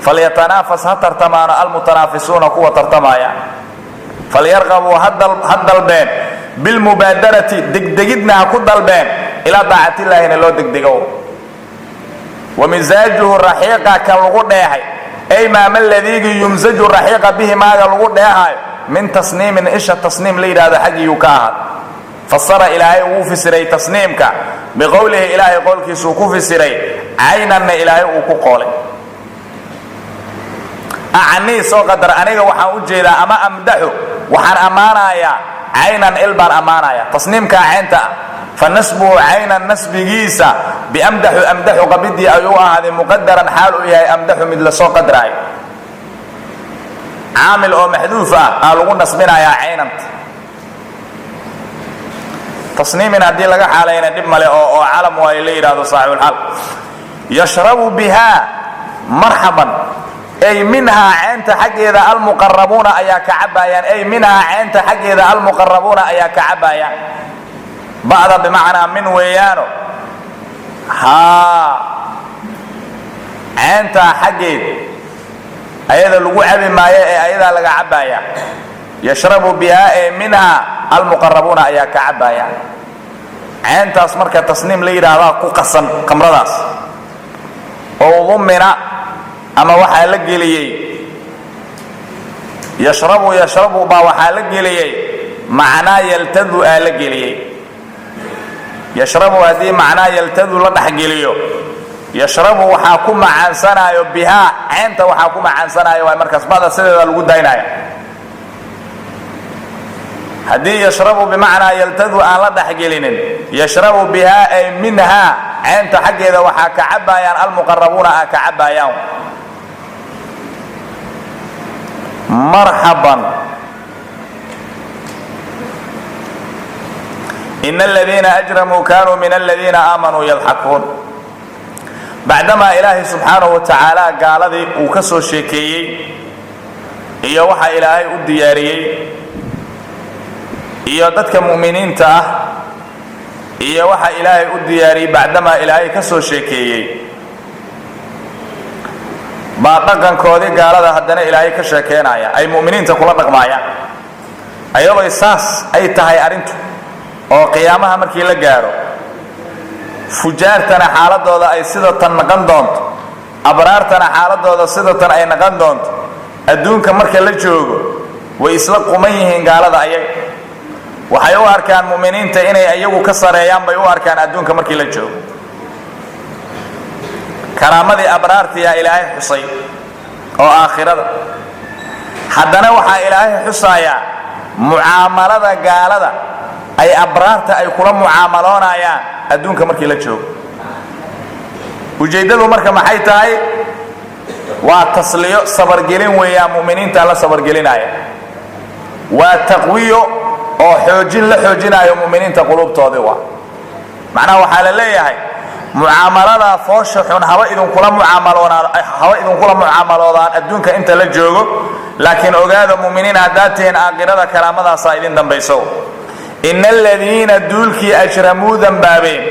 falyatanaafas ha tartamaano almutanaafisuuna kuwa tartamaya, falyarqabuu ha dalbeen bilmubaadarati degdegidna ha ku dalbeen ilaa daacatillaahina loo degdego. wa misaajuhu raxiiqa kan lagu dheehay ay maama ladiigii yumsaju raxiiqa bihi maaga lagu dheehaayo min tasniimin isha tasniim la yidhahdo xaggiyuu ka ahaad. fasara ilaahay uu fisiray tasniimka biqowlihi ilaahay qowlkiisuu ku fisiray, caynanna ilaahay uu ku qoolay. acanii soo qadar aniga waxaan u jeedaa ama amdaxu waxaan ammaanayaa caynan il baan ammaanaya tasniimkaa caynta ah. fa nasbuhu caynan nasbigiisa biamdaxu amdaxu qabidii ayuu ahaaday muqadaran xaal uu yahay amdaxu mid lasoo qadraayo. caamil oo maxduuf ah aa lagu nasbinayaa caynanta. tasniimin haddii laga xaalayna dhib male oo calam waayo la yidhahdo saaxibulxal. yashrabu bihaa marxaban ay minhaa caynta xaggeeda almuqarabuuna ayaa ka cabbayaan, ay minhaa caynta xaggeeda almuqarabuuna ayaa ka cabbayaan. ba'da bimacnaa min weeyaano cayntaa xaggeed ayada lagu cabi maayo ee ayadaa laga cabbaya. yashrabu bihaa ee minhaa almuqarabuuna ayaa ka cabbayaan. cayntaas marka tasniim la yidhaahdaa ku qasan khamradaas oo dumina ama waxaa la geliyey yashrabu baa waxaa la geliyey macnaa yaltadu aa la geliyey. yashrabu haddii macnaa yaltadu la dhexgeliyo yashrabu waxaa ku macaansanayo bihaa caynta waxaa ku macaansanayo waay markaas bada sideeda lagu daynaya. haddii yashrabu bimacnaa yaltadu aan la dhexgelinin yashrabu bihaa ay minhaa caynta xaggeeda waxaa ka cabbayaan almuqarabuuna aa ka cabbayaan. marxaban in aladiina ajramuu kaanuu min aladiina aamanuu yadxakuun. bacdamaa ilaahay subxaanahu wa tacaala gaaladii uu ka soo sheekeeyey iyo waxa ilaahay u diyaariyey iyo dadka mu'miniinta ah iyo waxa ilaahay u diyaariyey bacdamaa ilaahay ka soo sheekeeyey baa dhaqankoodii gaalada haddana ilaahay ka sheekeenaya ay mu'miniinta kula dhaqmaayaan. ayadoo saas ay tahay arrintu oo qiyaamaha markii la gaaro fujaartana xaaladooda ay sida tan naqan doonto, abraartana xaaladooda sida tan ay naqan doonto. adduunka marka la joogo way isla quman yihiin gaalada ayaga. waxay u arkaan mu'miniinta inay iyagu ka sareeyaan bay u arkaan adduunka markii la joogo. karaamadii abraartii yaa ilaahay xusay oo aakhirada. haddana waxaa ilaahay xusayaa mucaamalada gaalada ay abraarta ay kula mucaamaloonayaan adduunka markii la joogo. ujeeddadu marka maxay tahay? waa tasliyo, sabargelin weeyaan, mu'miniinta la sabargelinaya. waa taqwiyo oo xoojin la xoojinayo mu'miniinta qulubtoodii. waa macnaha waxaa la leeyahay mucaamalada foosha xun haba idinkula mucaamaloodaan adduunka inta la joogo, laakiin ogaada mu'miniin haddaad tihiin aakhirada karaamadaasaa idin dambayso. ina aladiina duulkii ajramuu dambaabeen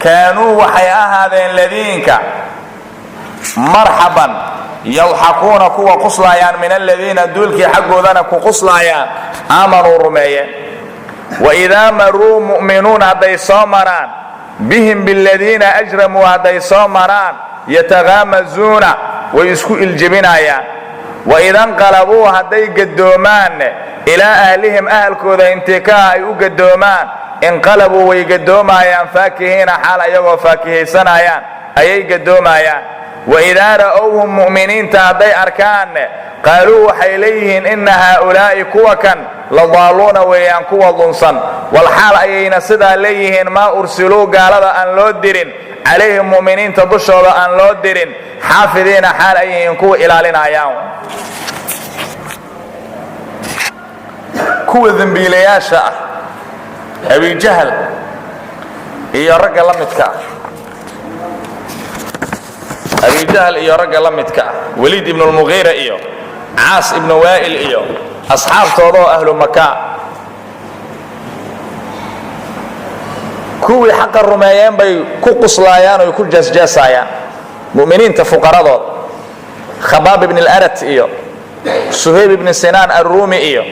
kaanuu waxay ahaadeen ladiinka marxaban yadxakuuna kuwa quslaayaan min aladiina duulkii xaggoodana ku quslaayaan aamanuu rumeeyeen. waidaa maruu mu'minuun hadday soo maraan bihim biladiina ajramuu hadday soo maraan yatagaamazuuna way isku iljebinayaan. waida nqalabuu hadday gadoomaan ilaa ahlihim ahalkooda intikaa ay u gadoomaan inqalabuu way gadoomayaan faakihiina xaal ayagoo faakihaysanayaan ayay gadoomayaan. waidaa ra'owhum mu'miniinta hadday arkaan qaaluu waxay leeyihiin ina haaulaa'i kuwa kan la daaluuna weeyaan kuwa dunsan. walxaal ayayna sidaa leeyihiin maa ursiluu gaalada aan loo dirin calayhim mu'miniinta dushooda aan loo dirin xaafidiina xaal ay yihiin kuwa ilaalinayaan. kuwa dembiilayaasha ah abijahl iyo ragga la midka ah, abijahl iyo ragga la midka ah, waliid ibnu lmugiira iyo caas ibnu waa'il iyo asxaabtooda oo ahlu makaa, kuwii xaqa rumeeyeen bay ku quslaayaan oy ku jeesjeesayaan mu'miniinta fuqaradooda. khabaab ibn alarat iyo suhayb ibn sinaan alruumi iyo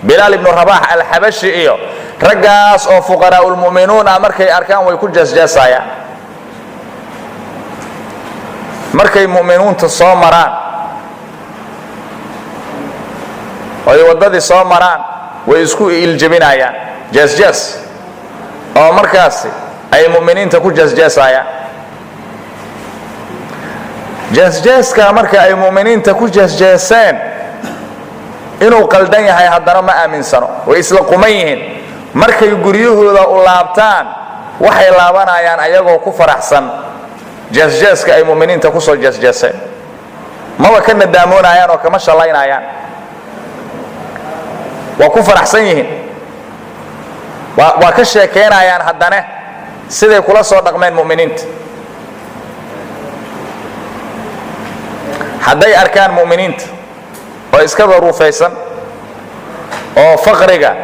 bilaal ibnu rabax alxabashi iyo raggaas oo fuqaraa'ulmu'minuun ah markay arkaan way ku jeesjeesayaan. markay mu'minuunta soo maraan oy waddadii soo maraan way isku iljebinayaan jeesjees, oo markaasi ay mu'miniinta ku jeesjeesayaan. jeesjeeska marka ay mu'miniinta ku jeesjeeseen inuu qaldan yahay haddana ma aaminsano, way isla quman yihiin. markay guryahooda u laabtaan waxay laabanayaan ayagoo ku faraxsan jeesjeeska ay mu'miniinta ku soo jeesjeeseen, maba ka nadaamoonayaan oo kama shallaynayaan, waa ku faraxsan yihiin. waa ka sheekaynayaan haddana siday kula soo dhaqmeen mu'miniinta. hadday arkaan mu'miniinta oo iska daruufaysan oo faqriga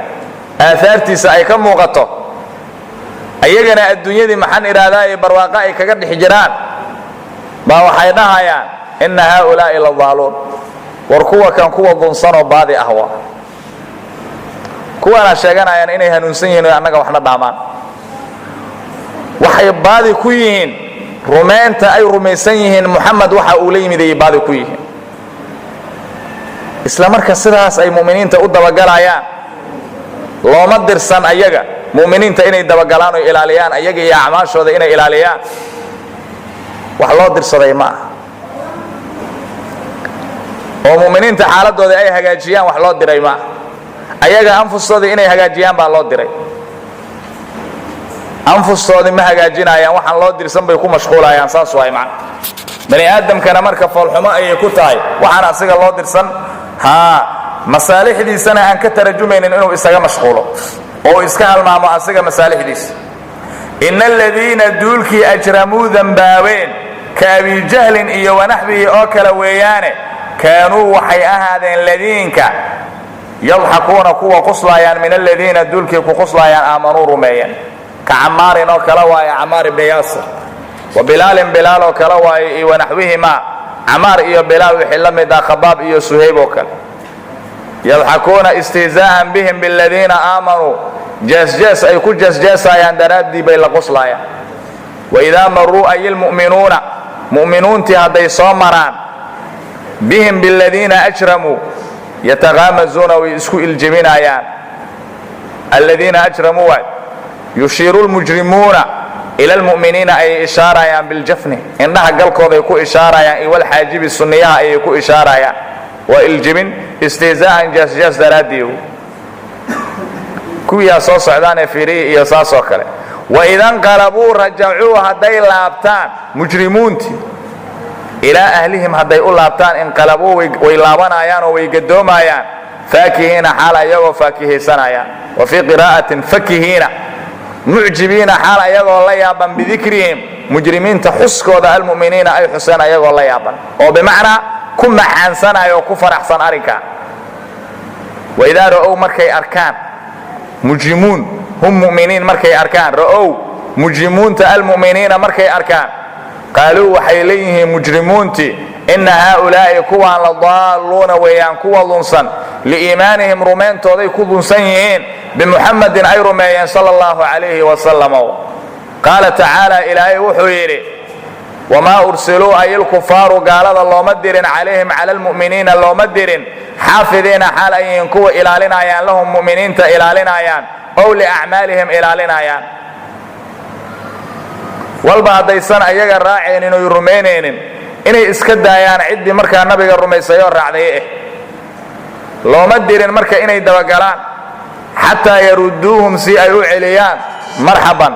aahaartiisa ay ka muuqato, ayagana adduunyadii maxaan idhaahdaa barwaaqa ay kaga dhex jiraan, baa waxay dhahayaan ina haaulaa'i la daaluun, war kuwa kan kuwa dunsanoo baadi ah waa. kuwaana sheeganayaan inay hanuunsan yihiin o annaga waxna dhaamaan. waxay baadi ku yihiin rumaynta ay rumaysan yihiin muxamed waxa uu la yimid ayay baadi ku yihiin. isla marka sidaas ay mu'miniinta u dabagalayaan, looma dirsan ayaga mu'miniinta inay dabagalaan oo ilaaliyaan ayaga iyo acmaashooda inay ilaaliyaan. wax loo dirsaday ma aha. oo mu'miniinta xaaladooda ay hagaajiyaan wax loo diray ma aha. ayaga anfustoodii inay hagaajiyaan baa loo diray. anfustoodii ma hagaajinayaan, waxaan loo dirsan bay ku mashquulayaan. saas waay macna. bani aadamkana marka foolxumo ayay ku tahay waxaan asiga loo dirsan, masaalixdiisana aan ka tarajumaynin inuu isaga mashquulo oo iska halmaamo asiga masaalixdiisa. ina aladiina duulkii ajramuu dambaabeen ka abijahlin iyo wanaxbihi oo kale weeyaane kaanuu waxay ahaadeen ladiinka yadxakuuna kuwa quslaayaan min aladiina duulkii ku quslaayaan aamanuu rumeeyeen. ka camaarin oo kale waaye camaar ibni yaasir, wa bilaalin bilaal oo kale waaye iyo wanaxwihimaa camaar iyo bilaal wixii la mid ah khabaab iyo suhayb oo kale. yadxakuuna istihzaa'an bihim biladiina aamanuu, jeesjees ay ku jeesjeesayaan daraaddii bay la quslaayaan. waidaa maruu ay ilmu'minuuna, mu'minuuntii hadday soo maraan bihim biladiina ajramuu yatagaamazuuna way isku iljebinayaan. aladiina ajramuu waay yushiiru lmujrimuuna ila almu'miniina ay ishaarayaan biljafni indhaha galkooday ku ishaarayaan iyo walxaajibi sunniyaha ayay ku ishaarayaan waa iljibin istihzaa'an jaasjaas daraaddiigu kuwiyaa soo socdaanee fiiriyi iyo saasoo kale waidanqalabuu rajacuu hadday laabtaan mujrimuuntii ilaa ahlihim hadday u laabtaan inqalabuu way laabanayaan oo way gadoomayaan faakihiina xaal ayagoo faakihaysanayaan wa fii qiraa'atin fakihiina mucjibiina xaal ayagoo la yaaban bidikrihim mujrimiinta xuskooda almu'miniina ay xuseen ayagoo la yaaban oo bimacnaa ku maxaansanayo oo ku faraxsan arrinkaa waidaa ra'ow markay arkaan mujrimuun hum mu'miniin markay arkaan ra'ow mujrimuunta almu'miniina markay arkaan qaaluu waxay leeyihiin mujrimuuntii inna haaulaa'i kuwaan la daalluuna weeyaan kuwa lunsan liiimaanihim rumayntooday ku lunsan yihiin bimuxammadin ay rumeeyeen sala allahu calayhi wasalam qaala tacaala ilaahay wuxuu yidhi wamaa ursiluu ay ilkufaaru gaalada looma dirin calayhim cala almu'miniina looma dirin xaafidiina xaal ay yihiin kuwa ilaalinayaan lahum mu'miniinta ilaalinayaan ow liacmaalihim ilaalinayaan walba haddaysan ayaga raacaynin oy rumaynaynin inay iska daayaan ciddii markaa nabiga rumaysayoo raacday looma dirin marka inay dabagalaan xataa yarudduuhum si ay u celiyaan marxaban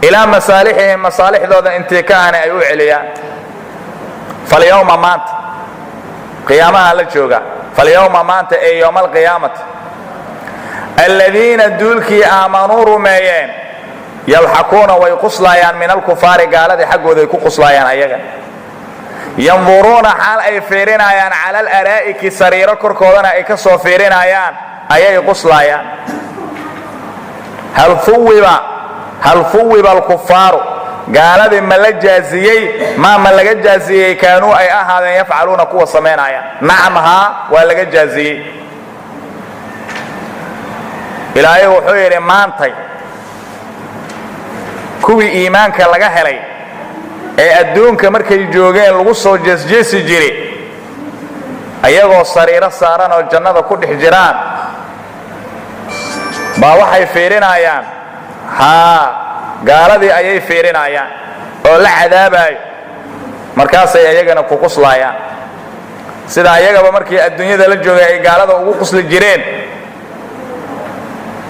ilaa masaalixihim masaalixdooda intii ka ahna ay u celiyaan falyawma maanta qiyaamaha la jooga falyawma maanta ee yowma alqiyaamati aladiina duulkii aamanuu rumeeyeen yadxakuuna way quslaayaan min alkufaari gaaladii xaggooday ku quslaayaan ayaga yanduruuna xaal ay fiirinayaan cala alaraa'iki sariiro korkoodana ay ka soo fiirinayaan ayay quslaayaan hal fuwiba alkufaaru gaaladii ma la jaaziyey ma laga jaaziyey kaanuu ay ahaadeen yafcaluuna kuwa samaynaya nacam haa waa laga jaaziyey ilaahay wuxuu yidhi maantay kuwii iimaanka laga helay ee adduunka markay joogeen lagu soo jeesjeesi jiray ayagoo sariiro saaran oo jannada ku dhex jiraan baa waxay fiirinayaan gaaladii ayay fiirinayaan oo la cadaabayo markaasay ayagana ku quslaayaan sida ayagaba markii adduunyada la joogay ay gaalada ugu qusli jireen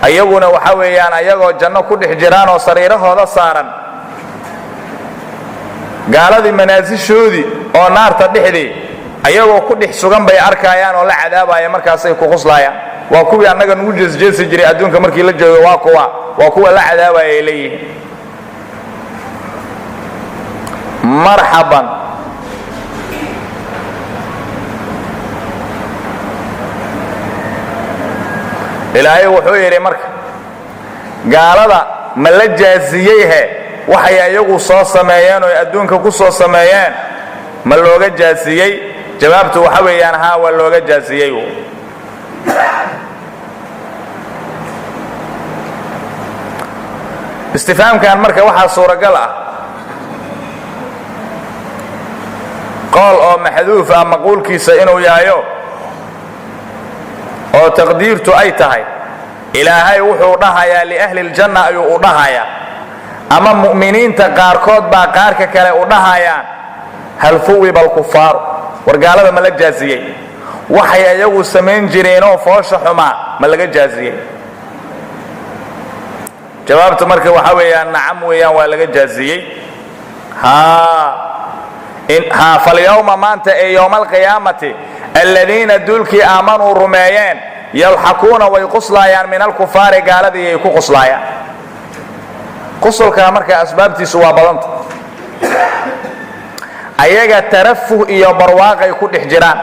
ayaguna waxa weeyaan ayagoo janno ku dhex jiraan oo sariirahooda saaran gaaladii manaasishoodii oo naarta dhexdii ayagoo ku dhex sugan bay arkayaan oo la cadaabaya markaasay ku quslaayaan waa kuwii annaga nugu jeesjeesi jiray adduunka markii la joogay waa kuwa la cadaabaya ay leeyihiin marxaban ilaahay wuxuu yidhi marka gaalada ma la jaaziyeyhe waxay ayagu soo sameeyeen oo adduunka ku soo sameeyeen ma looga jaaziyey jawaabtu waxa weeyaan haa waa looga jaaziyey istifaamkan marka waxaa suuragal ah qool oo maxduuf ah maquulkiisa inuu yahayo oo taqdiirtu ay tahay ilaahay wuxuu dhahayaa liahli ljanna ayuu u dhahayaa ama mu'miniinta qaarkood baa qaarka kale u dhahayaan hal fuwiba alkufaaru war gaalada ma la jaaziyey waxay ayagu samayn jireenoo foosha xumaa ma laga jaaziyey jawaabtu marka waxa weeyaan nacam weeyaan waa laga jaaziyey falyawma maanta ee yowma alqiyaamati aladiina duulkii aamanuu rumeeyeen yadxakuuna way quslaayaan min alkufaari gaaladii ay ku quslaayaan qusulkaa marka asbaabtiisu waa badanta ayaga tarafuh iyo barwaaqay ku dhex jiraan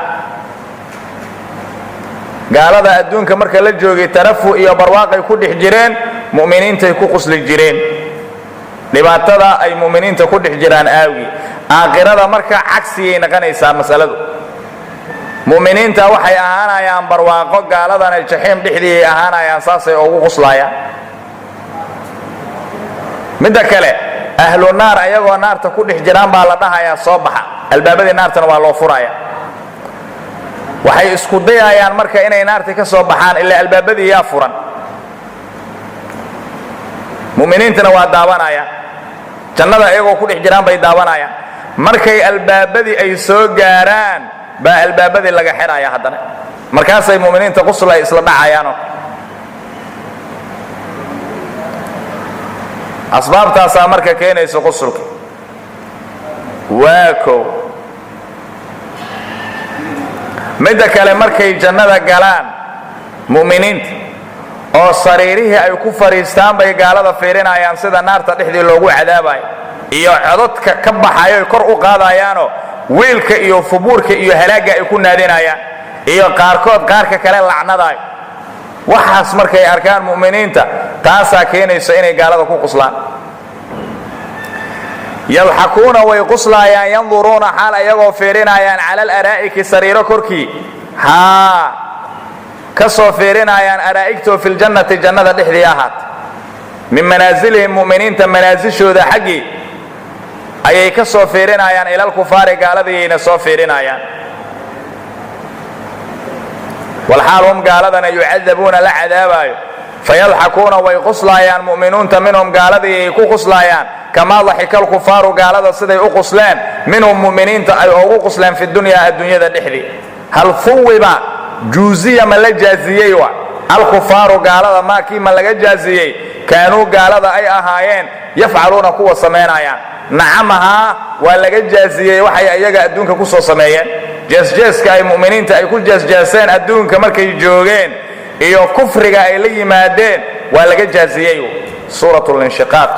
gaalada adduunka marka la joogay tarafuh iyo barwaaqay ku dhex jireen mu'miniintay ku qusli jireen dhibaatada ay mu'miniinta ku dhex jiraan aawgii aakhirada marka cagsigay noqonaysaa masaladu mu'miniinta waxay ahaanayaan barwaaqo gaaladana jaxiim dhexdii ay ahaanayaan saasay ugu quslaayaan midda kale ahlu naar ayagoo naarta ku dhex jiraan baa la dhahayaa soo baxa albaabadii naartana waa loo furaya waxay isku dayayaan marka inay naartii ka soo baxaan ilaa albaabadii yaa furan mu'miniintana waa daawanayaan jannada ayagoo ku dhex jiraan bay daawanayaan. markay albaabadii ay soo gaaraan baa albaabadii laga xiraya haddana markaasay mu'miniinta quslay isla dhacayaanoo asbaabtaasaa marka keenaysa qusulka. waa kow. midda kale markay jannada galaan mu'miniinta oo sariirihii ay ku fadhiistaan bay gaalada fiirinayaan sida naarta dhexdii loogu cadaabayo iyo codadka ka baxayo ay kor u qaadayaanoo wiilka iyo fubuurka iyo halaagga ay ku naadinayaan iyo qaarkood qaarka kale lacnadayo. waxaas markay arkaan mu'miniinta taasaa keenaysa inay gaalada ku quslaan. yadxakuuna way quslaayaan yanduruuna xaal ayagoo fiirinayaan cala alaraa'iki sariiro korkii ka soo fiirinayaan araa'igtoo filjannati jannada dhexdii ahaat min manaasilihim mu'miniinta manaasishooda xaggii ayay ka soo fiirinayaan ilalkufaari gaaladiyayna soo fiirinayaan. walxaal hum gaaladana yucadabuuna la cadaabayo fayadxakuuna way quslaayaan mu'minuunta minhum gaaladii ay ku quslaayaan kamaa daxika alkufaaru gaalada siday u qusleen minhum mu'miniinta ay ugu qusleen fi dunyaa adduunyada dhexdii. hal fuwiba juuziya ma la jaaziyey wa alkufaaru gaalada maakii ma laga jaaziyey kaanuu gaalada ay ahaayeen yafcaluuna kuwa samaynayaan. nacamahaa waa laga jaaziyey waxay iyaga adduunka ku soo sameeyeen. jeesjeeska ay mu'miniinta ay ku jeesjeeseen adduunka markay joogeen iyo kufriga ay la yimaadeen waa laga jaaziyey. suurat linshiqaaq.